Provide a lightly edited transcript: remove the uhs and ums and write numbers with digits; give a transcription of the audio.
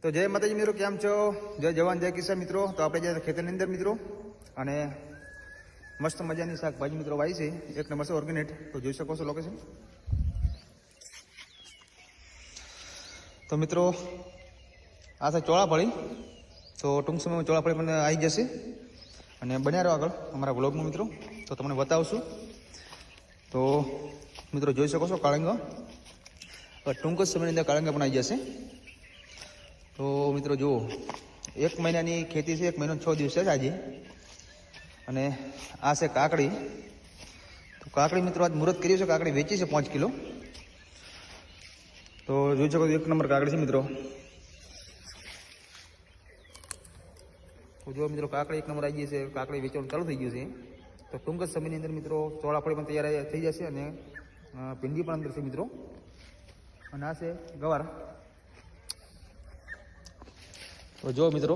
તો જય માતાજી મિત્રો, કેમ છો? જય જવાન જય કિસાન મિત્રો. તો આપણે જે ખેતરની અંદર મિત્રો અને મસ્ત મજાની શાકભાજી મિત્રો વાવી છે, એક નંબર છે ઓર્ગેનિક. તો જોઈ શકો છો લોકેશન. તો મિત્રો આ છે ચોળાફળી. તો ટૂંક સમયમાં ચોળાફળી પણ આવી જશે અને બન્યા રહો આગળ અમારા વ્લોગમાં મિત્રો. તો તમને બતાવશું. તો મિત્રો જોઈ શકો છો કાળંગા, ટૂંક જ સમયની અંદર કાળંગા પણ આવી જશે. તો મિત્રો જુઓ, 1 મહિનાની ખેતી છે, 1 મહિનો 6 દિવસ છે આજે. અને આ છે કાકડી. તો કાકડી મિત્રો આજ મુહૂર્ત કર્યું છે, કાકડી વેચી છે 5 કિલો. તો જોઈ શકો 1 નંબર કાકડી છે મિત્રો. તો જો મિત્રો કાકડી 1 નંબર આવી ગઈ છે, કાકડી વેચવાનું ચાલુ થઈ ગયું છે. તો ટૂંક જ સમયની અંદર મિત્રો ચોળાફળી પણ તૈયાર થઈ જશે અને ભીંડી પણ અંદર છે મિત્રો. અને આ છે ગવાર. તો જો મિત્રો